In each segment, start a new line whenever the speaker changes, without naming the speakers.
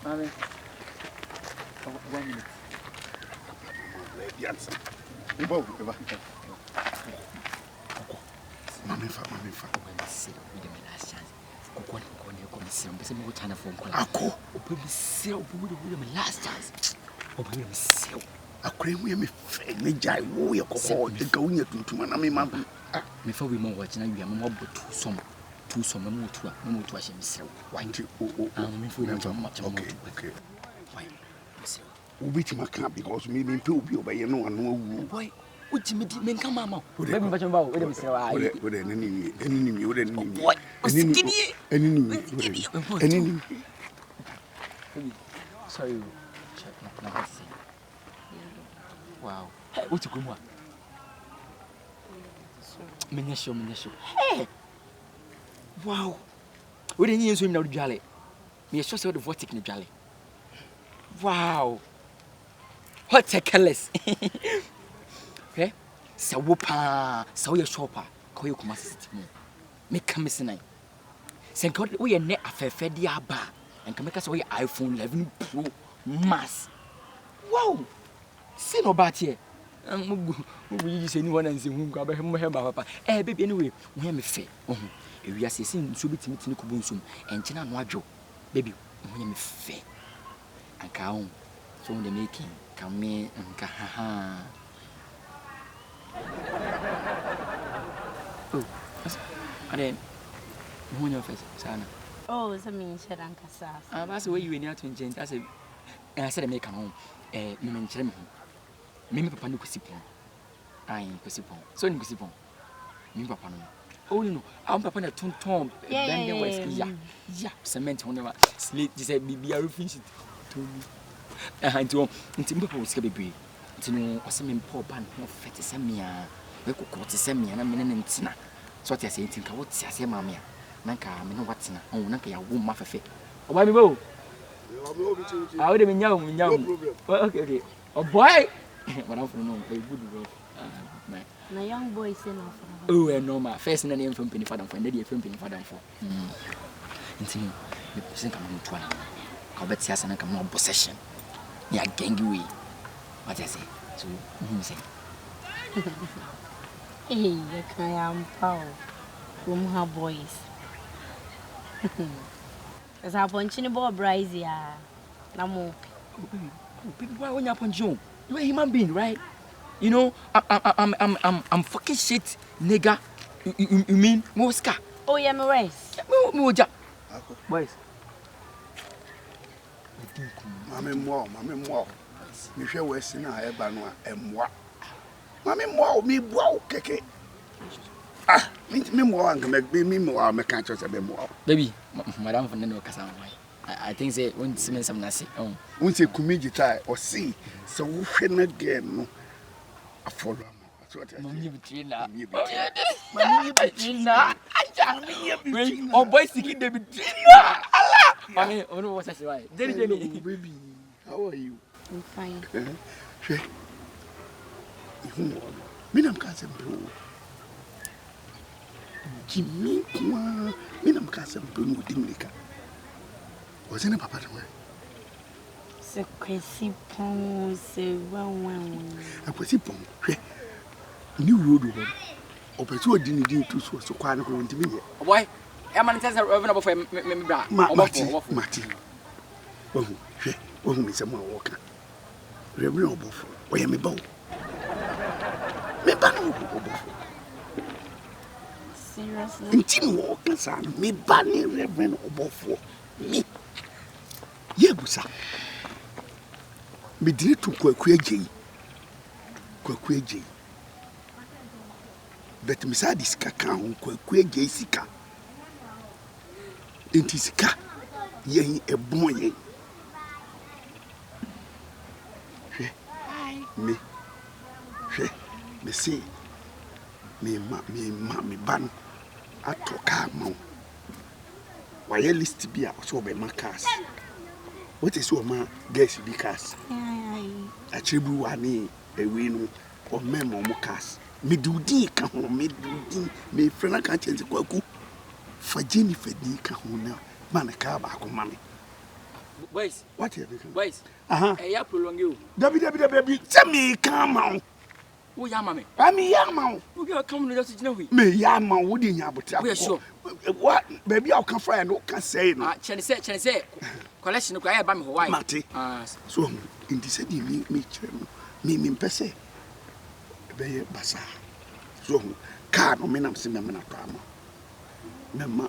Mommy. 1 minute.
Yes. Mammy,
Sit with him last chance. Go on, some more time for
Uncle.
Open the seal with him last chance. Open the seal.
A cream we may jai woo your call the going to Mammy.
Before we more watching, we are more two some more to us himself. Why do you? I'm much.
Okay.
Why?
Which my camp because me being poo by no one.
Why? Which me come, Mamma. Let me watch about with him.
With an enemy, with an enemy.
What?
Enemy.
Sorry. Wow. Hey, what's a good one? Menyesho. Hey! Wow. We didn't use him now, Jolly. Me a source of the vortic in Jolly. Wow. What a careless. Okay? Sawupa, Sawyer shopper, Koyo Comasi. Make come missing. Send God, we are net a fair bar and can make us away iPhone 11 Pro Mass. Wow. See no bad here. We say anyone and say, whom grab him, papa. Eh, baby, anyway, we have a fair. If we are seeing Subit Nikubusum and China Wajo, baby, we have a fair. And Kaum, so the making, come me and Kaha. Oh, I didn't. Who your face, Sana?
Oh, it's a mean shed and Cassas.
That's the way you were to change. I said, I make a home, Mimim. Mimi papa no kusipon. Ai kusipon. So ni kusipon. Mimi papa no. Oh no. Am papa na tonton bende west ya. Ya cement ho never. Slate this bibia finish it. To me. Nti mpo sika bebre. Nti no ose me mpo ban no fete semia. We kokoti semia na me ne ntina. So what you say ntinka what you say mama ya. Nanka me no watina. Oh nanka ya wo ma fefe. Oba mi bo. I would have been young. Okay. Oh boy. But I'm from no good work.
My young boy is enough.
Oh, and no, my first name from Penny Father for Neddy from Penny Father for. Until you think I'm to one. I'll bet yes, and I come no possession. Yeah, gangy. What I say. So, who say?
Hey, I am power. From her boys. As I want you to bob Brizia. No more.
Why when you're upon Joe? You're a human being, right? You know, I'm fucking shit, nigga. You mean Mosca?
Oh, yeah, my race.
Moja. Boys.
Mammy more. You shall West in a Ebano and what? Mammy more, me wow, keke. Ah, me more and make me more, I can't just a bit more.
Baby, Madame from Neno Cassan. I think they won't see some nasi. Oh,
won't say comedy or see, so we can again. A follow.
Oboy Siki, David. Mammy, oh, no, what's that? Right?
Baby, how are you?
I'm fine.
Minam cousin Blue. Jimmy, Minam cousin Blue, Dinglica. Was in a papa?
So crazy pong, say, well,
I was a pong. New road over to a dinner due to so quiet going to me.
Why? I'm an intense revenue for
Marty. Oh, Miss Amor Walker. Revenue buff. Where am I bow? Me ban
seriously.
and Tim Walker, son, me banny reverend above me. Yebusa. Me did to Quaquaji. But Miss Addis Cacao, Quaquaji Sika. Intisika, ye a boy. Me say, me ban at Tocamo. Why a list be out so by my cast? What is your ma guess because a tribu one a win or memo mocas. Me do dee come, me do me friend I can't change the quaku. For Jenny Fedi Kahuna, man a car back on money.
Boys.
What you
Boys. Ya prolong you.
Dabi. Tell me come on.
Who ya mama?
I mean ya man.
Who you come to just know we?
Me ya man wo di nya botra.
We are sure.
What baby I can find no can say no.
Chene say. Collection ko ya ba me ho why?
Mate. So in this say me chere me pese. Be basa. So car no me nam se me na to ama. Me ma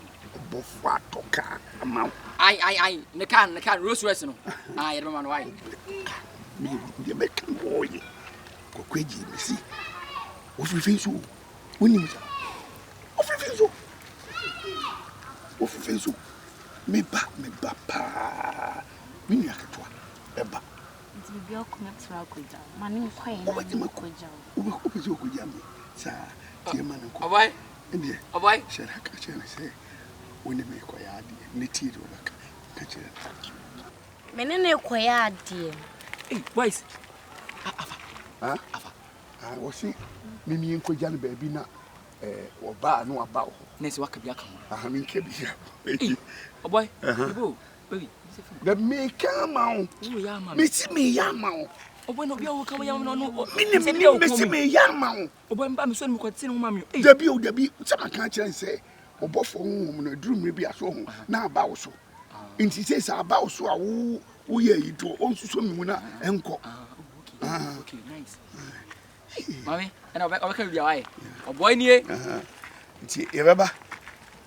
bofo atoka ama.
Ai, ne can Rose Rest no. Ah, you don't know why.
Me dey make boy. Kokweji me si. Ofifin so. Woni mi. Ofifin so. Me ba pa. Me ni akatwa. Eba.
Nti bi connect ra koja. Mani kwai na koja.
Obi zo koja me. Sa tie man ko.
Oboy.
Ndie.
Oboy.
Shara ka chere say. Woni me ko ya ade. Ne ti do baka. Ka chere.
Menene koya ade.
Hey, boys.
Afa. Wosi mimi nkoja no ba bi na oba no aba ho.
Nesi waka bi aka ho.
Mi nke bi ya.
Oboy. Ibo. Baby.
The me come on.
Who ya mama?
Me si me ya ma o.
Oboy no bia wo come ya no.
Me si me ya ma o.
Oboy mba me so ni ko tine ho mama.
Dabi sama kan kire say obofo honhom no drum re bi aso ho na aba wo so. Nti say sa aba wo so a wo ye yi to onsuso mi mu na enko.
Okay, nice. Mami, and I can be away. A boy near.
Ebeba.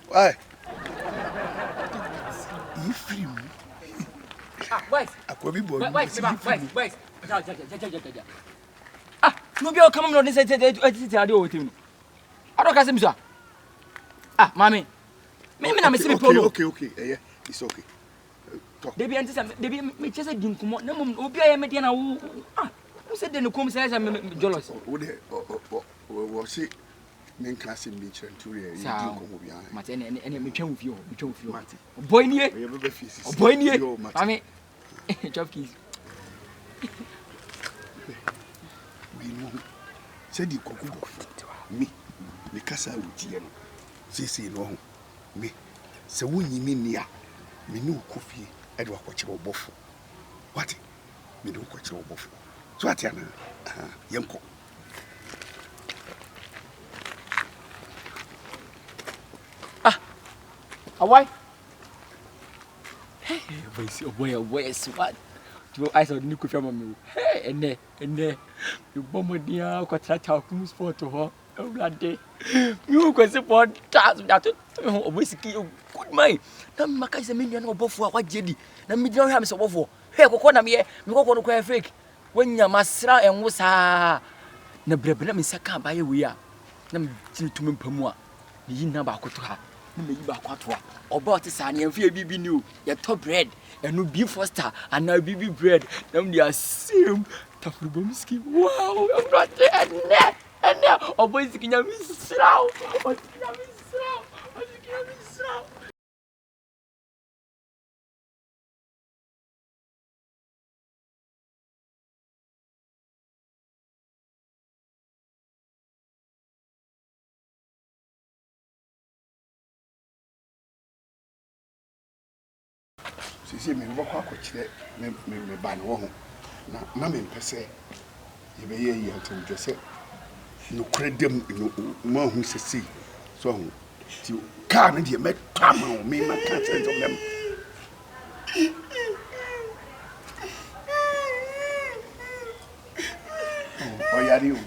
Why? You free me.
Wait.
Akwabi boy.
Wait. No be come on this I do with him. I don't casim sir. Mami. Me na me see me
Okay. Yeah, it's okay.
They be me just a din kumo. Na mum obi aye me dia na wo. Who said the come say me jealous?
Wo see men class in beach and tour you din kumo bia.
Mate ene me twa ofie. Boy nie. Boy nie. Mami. Chop keys.
We know. Said the kokubo. Me kasa wutie no. Sisi no ho. Me. Se wonyi me nia. Me no kofie. Edo akwache obofo. What? Me do kwache obofo. So atiana. Yenko.
Awai. Hey, boy, what? You I saw new coffee mama. Hey, ene. You bombardia kwatra kum sport ho. Every you go support that Oboy Siki good man. Na maka is a million obofo wa jedi. Na me dey am so obofo. Hey, kokko na me kokko no kwa fake. Wanya masra enwo saa. Na brebe na me saka ba ye wi a. Na me tumi mpamu a. Me yi na ba akoto ha. Na me yi ba akwato a. Oba ot sa na mfie bibi ni o. Ye top bread. Enu beef foster and now bibi bread. Na me dey same tafrubom ski. Wow, I'm not there. Oboy Siki nya misrao.
Sisi me bo kwa kire me ba no ho. Na me pese ye be ye antum jose. No credem no ma hu sisi. So hu. Ti car na de me kama o me ma ka sense of them. Oyari.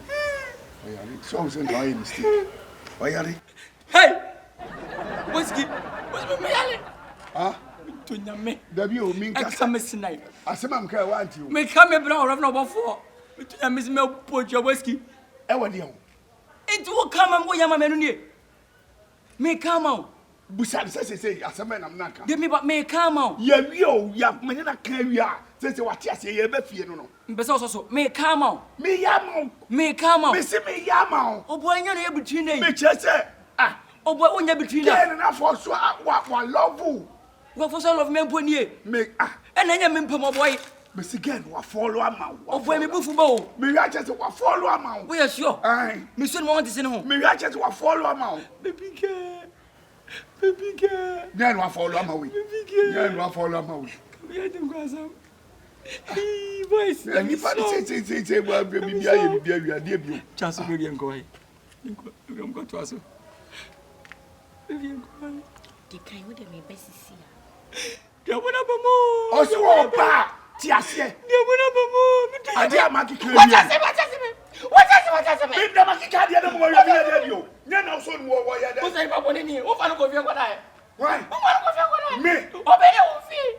So say no mistake. Oyari.
Hey! What's me yale? Tunyame.
Dabi o min ka
sa me sinai.
Asema mka wa anti o.
Me ka me bra ora na obofo. Tunyame se me pojo Wesky.
E wode o.
Enti wo kama mo yama menu nie. Me kama o.
Busa se asema na mnaka.
De me ba me kama o.
Ya wi o ya me na ka wi a. Se wate ase ye ba fie no no.
Mbese so me kama o.
Me yama o.
Me kama o.
Me se me yama o.
Oboy nya na ye between nei.
Me chese.
Oboy onya between na.
Ke na for so wa love.
Wa for so love me mponie.
Me
na nya me mpam oboy.
Me se again wa follow ama.
Oboy me bufu ba o.
Me ya chese wa follow ama.
We are sure. Me so no want to see no.
Me ya chese wa follow ama.
Baby girl.
Then wa follow ama we. Then wa follow ama we.
We are doing awesome. Boys,
let me say, well, baby, we are dear.
Chance of baby and go away. I'm going to ask you. Baby and go away.
The kind with me best see.
There won't have a more.
Also, oh, pa, Tiasia.
There won't have a more.
I dare Maki.
What does it?
Baby, the Maki can't get them more. You know, so what I
was I about any? What I go for what I.
Why? Me.
Obey your feet.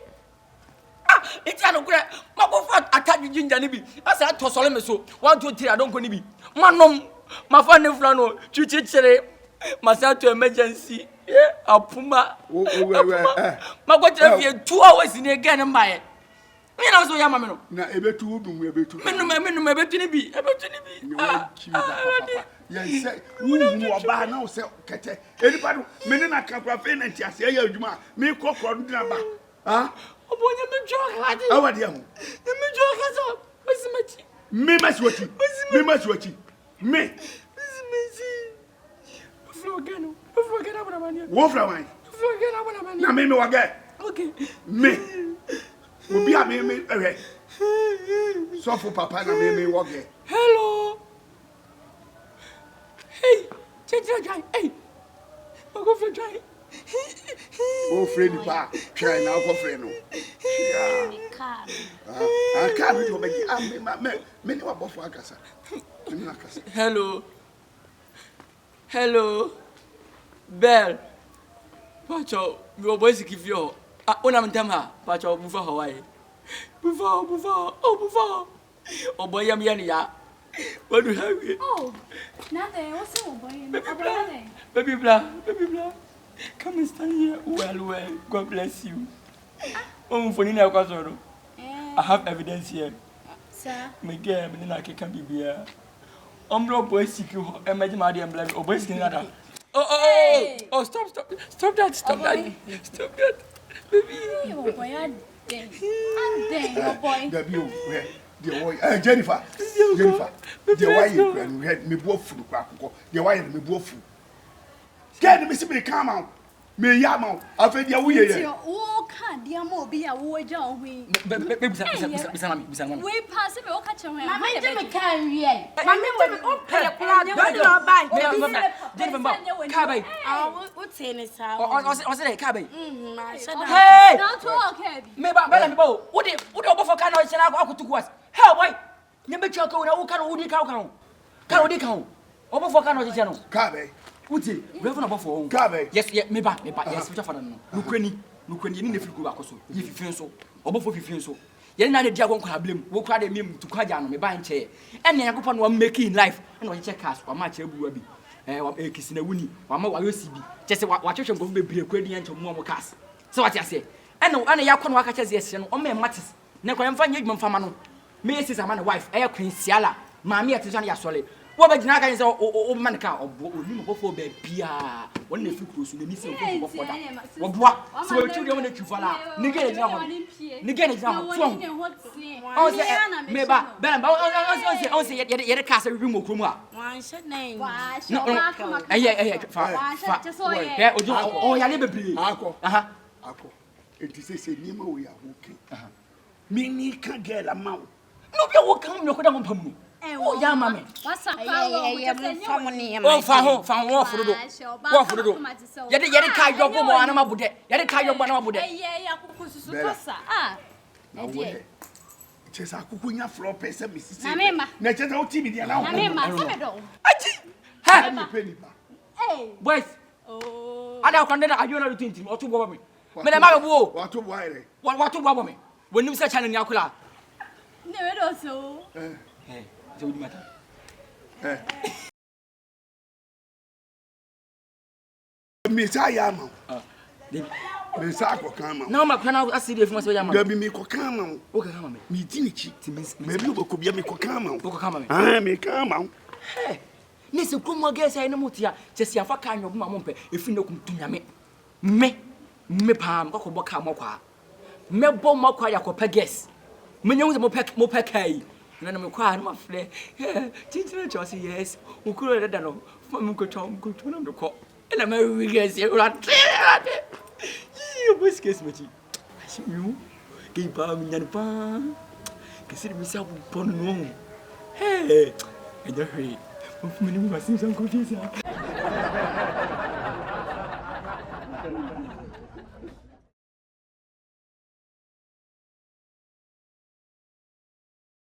Ah, it's a great. My boyfriend attacked you, Ginger Nibby. I said to Solomon so. 1, 2, 3, I don't go Nibby. Manom, my friend Flano, Chuchichere, myself to emergency. Yeah, a puma. My boy, 2 hours in again and buy. Me now so yamamino.
Na ebe tu dum ebe tu.
Me ebe tini bi.
Yes, say, who oba na o say kete. Anybody me na kakwa fe na ntiase ya adwuma. Me kokro ndina ba. Ah?
Obonya me jo hade.
Awade ho.
Me jo kaso. Mesimachi.
Me masiwachi. Me masiwachi. Me.
Mesimachi. Flogano. Flogano abona mania.
Wo fra wan?
Flogano abona mania.
Na me wage.
Okay.
Me. Obi a me ewe. So for papa na me wage.
Hello. Hey, change. Hey. I go for try.
Oh, friend, pa, try now for friend. I can't do it. Many were both workers.
Hello. Bell. Pacho, your voice give you. Unam Tama, Pacho, before Hawaii. Before. Oh, boy, Yamiania. What do you have?
Oh, nothing. What's up, boy?
Baby blah. Come and stand here. Well. God bless you. Oh, for Nina Casoro. I have evidence here.
Sir?
My girl, Nina can be here. Oboy Siki, imagine my dear blood. Oboy Siki. Oh, stop that. Baby.
Oh, boy, I'm dead, boy.
Jennifer, the why you me both food, the why me both food. Get me see come out. Me yam I feel your way.
Oh, can't dear more be a war John. We pass it, we'll catch him. Mamma, Jimmy can read. Mamma, pay a plan.
Cabby. What's saying is how?
Was it a cabby?
Hey, not okay.
Maybe I'm both. What for kind of I could was? How, why? Never choke on a cow. Cow. Over for kind of channel.
Cabby.
What's it? Reverend for
Cabby.
Yes, me back. Yes, which are for them. Look, you need to go back also. If you feel so, or both if you feel so. You're not a diagon blame, will cry him to Kajan, me buying chair. And then I go upon one making life, and I check us, or my chair will be. A kiss in a winnie, one more UCB. Just what you go be a credit to more cast. So what I say. And no, and I can work as yes, and on me matters. Never can find you, Famano. Me is a man, wife, air queen Siala, Mammy at Tizania Solid. What about Naga is old man car or before baby? When the food was in the missing of what? So children want to follow. Nigga is now. Oh, maybe Ben, I'll say yet a castle room of Kuma.
One shot name.
Oh, I never be.
Uncle. It is a name we are working. Me can't get a mouth.
No, you will come, you could have come. Oh, yeah, mammy.
What's up?
Oh, found war for the door. Yet a car your woman, I'm about it. Yet a car your one about it.
It is a cooking floor person, Mrs.
Namema.
Nature no TV now.
Hey,
boys.
Oh,
I don't condemn you not to think or to bother me. But I'm a war.
What to why?
What to bother me? When you say China Yakula.
never also.
Hey, it would matter.
Miss I am. Miss I come.
No, my canal, I see the information.
Maybe me come.
Okay, come on.
Me tinichi. Maybe you could be a me come.
I
may come out.
Hey, Miss Kumagas, I know Mutia, just your kind of mamma, if you know to me palm, Okoboka Moka. Me bomb Moka Yakopages. Me knows the Mopekay. None of my crying, my flare. Teacher Josie, yes, who could have done from Coton, good to the court. And I'm a regas, you whiskers, Mitty. I see you. okay pa minyan pa. Kasi mi sa bon no. Hey, enyo hwe. Mo ni mo masim san ko bisa.